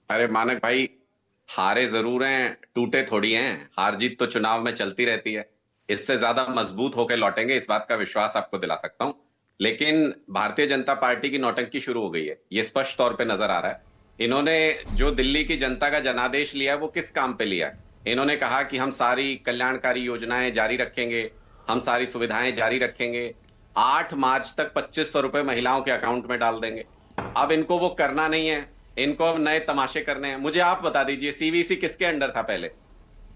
अरे मानक भाई, हारे जरूर हैं, टूटे थोड़ी हैं। हार जीत तो चुनाव में चलती रहती है। इससे ज्यादा मजबूत होकर लौटेंगे, इस बात का विश्वास आपको दिला सकता हूं। लेकिन भारतीय जनता पार्टी की नौटंकी शुरू हो गई है, ये स्पष्ट तौर पे नजर आ रहा है। इन्होंने जो दिल्ली की जनता का जनादेश लिया है वो किस काम पे लिया है? इन्होंने कहा कि हम सारी कल्याणकारी योजनाएं जारी रखेंगे, हम सारी सुविधाएं जारी रखेंगे, 8 मार्च तक 2500 रुपए महिलाओं के अकाउंट में डाल देंगे। अब इनको वो करना नहीं है, इनको अब नए तमाशे करने हैं। मुझे आप बता दीजिए, सीवीसी किसके अंडर था पहले?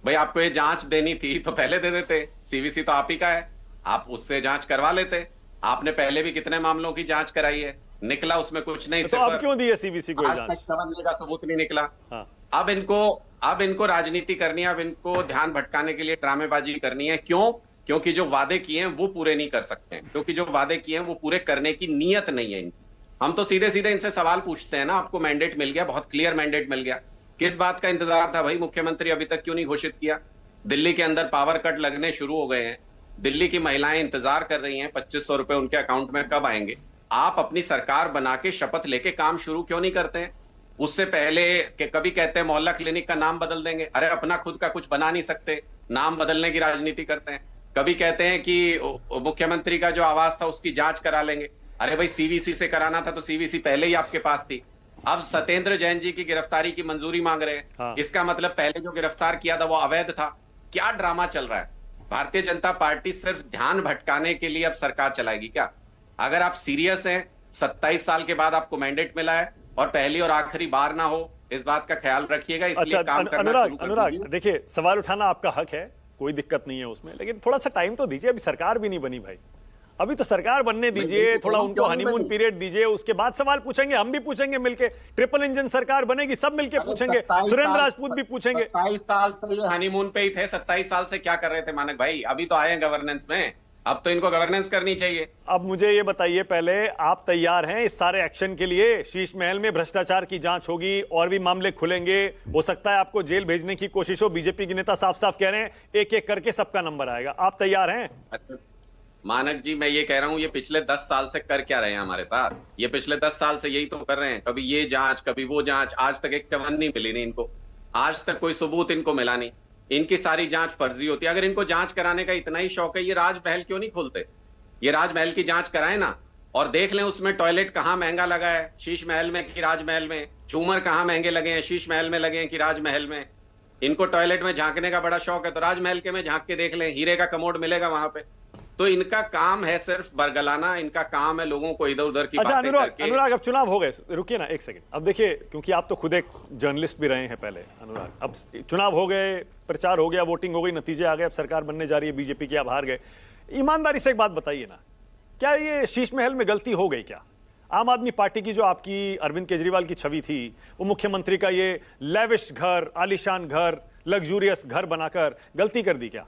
भाई आपको ये जांच देनी थी तो पहले दे देते। सीवीसी तो आप ही का है, आप उससे जांच करवा लेते। आपने पहले भी कितने मामलों की जांच कराई है, निकला उसमें कुछ नहीं, तो अब सिर्फ क्यों दी है सीबीसी को ये आज तक जांच? समझने का सबूत नहीं निकला। हाँ। अब इनको राजनीति करनी है, अब इनको ध्यान भटकाने के लिए ड्रामेबाजी करनी है। क्यों? क्योंकि जो वादे किए हैं वो पूरे नहीं कर सकते हैं, क्योंकि जो वादे किए हैं वो पूरे करने की नीयत नहीं है इनकी। हम तो सीधे सीधे इनसे सवाल पूछते हैं ना, आपको मैंडेट मिल गया, बहुत क्लियर मैंडेट मिल गया, किस बात का इंतजार था भाई? मुख्यमंत्री अभी तक क्यों नहीं घोषित किया? दिल्ली के अंदर पावर कट लगने शुरू हो गए हैं, दिल्ली की महिलाएं इंतजार कर रही हैं 2500 रुपए उनके अकाउंट में कब आएंगे। आप अपनी सरकार बना के शपथ लेके काम शुरू क्यों नहीं करते हैं? उससे पहले कि कभी कहते हैं मोहल्ला क्लिनिक का नाम बदल देंगे, अरे अपना खुद का कुछ बना नहीं सकते, नाम बदलने की राजनीति करते हैं। कभी कहते हैं कि मुख्यमंत्री का जो आवास था उसकी जांच करा लेंगे, अरे भाई सीवीसी से कराना था तो सीवीसी पहले ही आपके पास थी। अब सत्येंद्र जैन जी की गिरफ्तारी की मंजूरी मांग रहे हैं, हाँ। इसका मतलब पहले जो गिरफ्तार किया था वो अवैध था। क्या ड्रामा चल रहा है? भारतीय जनता पार्टी सिर्फ ध्यान भटकाने के लिए अब सरकार चलाएगी क्या? अगर आप सीरियस हैं, 27 साल के बाद आपको मैंडेट मिला है और पहली और आखिरी बार ना हो, इस बात का ख्याल रखिएगा। अच्छा इसलिए काम करना अनुराग, शुरू कर अनुराग दीजिए। देखिए, सवाल उठाना आपका हक है, कोई दिक्कत नहीं है उसमें, लेकिन थोड़ा सा टाइम तो दीजिए। अभी सरकार भी नहीं बनी भाई, अभी तो सरकार बनने दीजिए, थोड़ा उनको हनीमून पीरियड दीजिए, उसके बाद सवाल पूछेंगे, हम भी पूछेंगे मिलके। ट्रिपल इंजन सरकार बनेगी, सब मिलके पूछेंगे, सुरेंद्र राजपूत भी पूछेंगे। 27 साल से ये हनीमून पे ही थे, 27 साल से क्या कर रहे थे मानक भाई? अभी तो आए हैं गवर्नेंस में, अब तो इनको गवर्नेंस करनी चाहिए। अब मुझे ये बताइए पहले, आप तैयार हैं इस सारे एक्शन के लिए? शीश महल में भ्रष्टाचार की जांच होगी और भी मामले खुलेंगे, हो सकता है आपको जेल भेजने की कोशिश हो। बीजेपी के नेता साफ साफ कह रहे हैं एक एक करके सबका नंबर आएगा। आप तैयार हैं? अच्छा, मानक जी मैं ये कह रहा हूं, ये पिछले 10 साल से कर क्या रहे हैं हमारे साथ? ये पिछले 10 साल से यही तो कर रहे हैं, कभी ये जांच कभी वो जांच, आज तक एक चवन नहीं मिली नहीं इनको, आज तक कोई सबूत इनको मिला नहीं। इनकी सारी जांच फर्जी होती है। अगर इनको जांच कराने का इतना ही शौक है, ये राजमहल क्यों नहीं खोलते? ये राजमहल की जांच कराए ना, और देख लें उसमें टॉयलेट कहाँ महंगा लगा है, शीश महल में कि राजमहल में। झूमर कहाँ महंगे लगे हैं, शीश महल में लगे हैं कि राजमहल में। इनको टॉयलेट में झांकने का बड़ा शौक है तो राजमहल के में झांक के देख लें, हीरे का कमोड मिलेगा वहां पे। तो इनका काम है सिर्फ बरगलाना, इनका काम है लोगों को इधर उधर की अच्छा बातें अनुराग, करके। अनुराग अब चुनाव हो गए, रुकिए ना एक सेकंड। अब देखिए, क्योंकि आप तो खुद एक जर्नलिस्ट भी रहे हैं पहले अनुराग, अब चुनाव हो गए, प्रचार हो गया, वोटिंग हो गई, नतीजे आ गए, अब सरकार बनने जा रही है बीजेपी की, आप हार गए। ईमानदारी से एक बात बताइए ना, क्या ये शीश महल में गलती हो गई क्या? आम आदमी पार्टी की जो आपकी अरविंद केजरीवाल की छवि थी, वो मुख्यमंत्री का ये लेविश घर, आलीशान घर, लग्जूरियस घर बनाकर गलती कर दी क्या?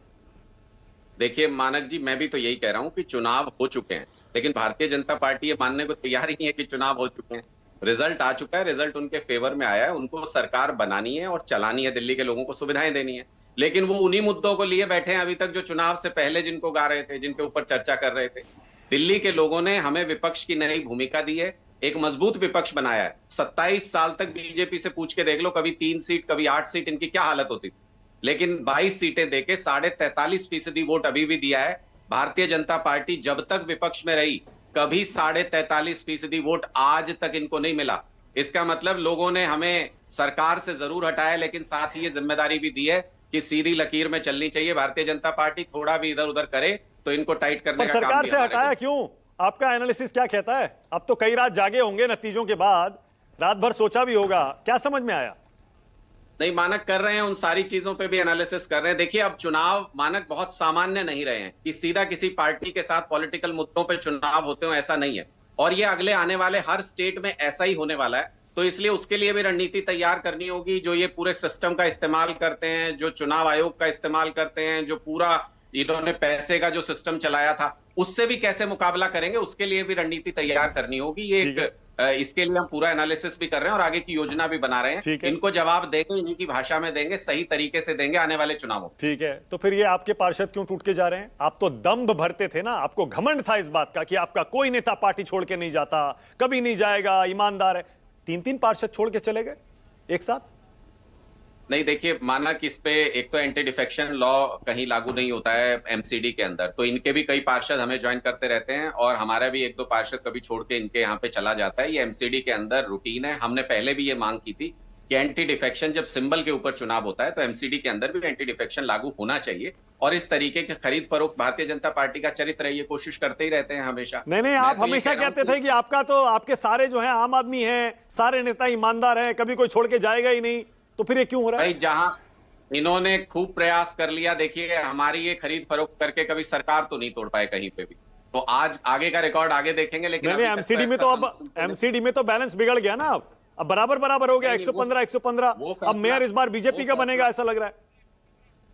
देखिए मानक जी, मैं भी तो यही कह रहा हूं कि चुनाव हो चुके हैं, लेकिन भारतीय जनता पार्टी ये मानने को तैयार ही नहीं है कि चुनाव हो चुके हैं। रिजल्ट आ चुका है, रिजल्ट उनके फेवर में आया है, उनको सरकार बनानी है और चलानी है, दिल्ली के लोगों को सुविधाएं देनी है। लेकिन वो उन्हीं मुद्दों को लिए बैठे हैं अभी तक जो चुनाव से पहले जिनको गा रहे थे, जिनके ऊपर चर्चा कर रहे थे। दिल्ली के लोगों ने हमें विपक्ष की नई भूमिका दी है, एक मजबूत विपक्ष बनाया है। 27 साल तक बीजेपी से पूछ के देख लो, कभी 3 सीट कभी 8 सीट, इनकी क्या हालत होती थी। लेकिन 22 सीटें देके 43.5% वोट अभी भी दिया है। भारतीय जनता पार्टी जब तक विपक्ष में रही, कभी 43.5% वोट आज तक इनको नहीं मिला। इसका मतलब लोगों ने हमें सरकार से जरूर हटाया, लेकिन साथ ही ये जिम्मेदारी भी दी है कि सीधी लकीर में चलनी चाहिए। भारतीय जनता पार्टी थोड़ा भी इधर उधर करे तो इनको टाइट करने पर का काम सरकार भी से हमारे हटाया क्यों? आपका एनालिसिस क्या कहता है? अब तो कई रात जागे होंगे नतीजों के बाद, रात भर सोचा भी होगा, क्या समझ में आया? नहीं, मानक कर रहे हैं, उन सारी चीजों पे भी एनालिसिस कर रहे हैं। देखिए अब चुनाव मानक बहुत सामान्य नहीं रहे हैं कि सीधा किसी पार्टी के साथ पॉलिटिकल मुद्दों पे चुनाव होते हो, ऐसा नहीं है। और ये अगले आने वाले हर स्टेट में ऐसा ही होने वाला है, तो इसलिए उसके लिए भी रणनीति तैयार करनी होगी। जो ये पूरे सिस्टम का इस्तेमाल करते हैं, जो चुनाव आयोग का इस्तेमाल करते हैं, जो पूरा इन्होंने पैसे का जो सिस्टम चलाया था, उससे भी कैसे मुकाबला करेंगे, उसके लिए भी रणनीति तैयार करनी होगी। ये एक इसके लिए हम पूरा एनालिसिस भी कर रहे हैं और आगे की योजना भी बना रहे हैं। इनको जवाब देंगे, इन्हीं की भाषा में देंगे, सही तरीके से देंगे आने वाले चुनावों। ठीक है, तो फिर ये आपके पार्षद क्यों टूट के जा रहे हैं? आप तो दम्भ भरते थे ना, आपको घमंड था इस बात का कि आपका कोई नेता पार्टी छोड़ के नहीं जाता, कभी नहीं जाएगा, ईमानदार है। 3-3 पार्षद छोड़ के चले गए। एक साथ? नहीं, देखिए मानक इस पे एक तो एंटी डिफेक्शन लॉ कहीं लागू नहीं होता है एमसीडी के अंदर, तो इनके भी कई पार्षद हमें ज्वाइन करते रहते हैं और हमारा भी एक दो पार्षद कभी छोड़ के इनके यहाँ पे चला जाता है। ये एमसीडी के अंदर रूटीन है। हमने पहले भी ये मांग की थी कि एंटी डिफेक्शन जब सिंबल के ऊपर चुनाव होता है तो एमसीडी के अंदर भी एंटी डिफेक्शन लागू होना चाहिए। और इस तरीके के खरीद फरोख्त भारतीय जनता पार्टी का चरित्र है, ये कोशिश करते ही रहते हैं हमेशा। नहीं नहीं, मैं आप तो ये हमेशा कह रहा हूं कहते थे कि आपका तो आपके सारे जो हैं आम आदमी हैं, सारे नेता ईमानदार हैं, कभी कोई छोड़ के जाएगा ही नहीं, तो फिर ये क्यों हो रहा है? भाई जहां इन्होंने खूब प्रयास कर लिया, देखिए हमारी ये खरीद फरोख्त करके कभी सरकार तो नहीं तोड़ पाए कहीं पे भी। तो आज आगे का रिकॉर्ड आगे देखेंगे, लेकिन नहीं नहीं, अभी तक एमसीडी में ऐसा तो अब संतुलन नहीं। एमसीडी में तो बैलेंस बिगड़ गया ना। अब बराबर बराबर हो गया, नहीं, नहीं, 115 115। वो अब फैसला- मेयर इस बार बीजेपी वो का बनेगा फैसला- ऐसा लग रहा है।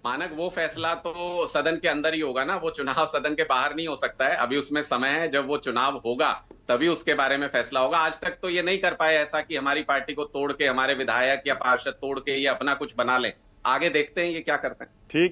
मानक वो फैसला तो सदन के अंदर ही होगा ना, वो चुनाव सदन के बाहर नहीं हो सकता है। अभी उसमें समय है, जब वो चुनाव होगा तभी उसके बारे में फैसला होगा। आज तक तो ये नहीं कर पाए ऐसा कि हमारी पार्टी को तोड़ के, हमारे विधायक या पार्षद तोड़ के ये अपना कुछ बना लें। आगे देखते हैं ये क्या करते हैं। ठीक।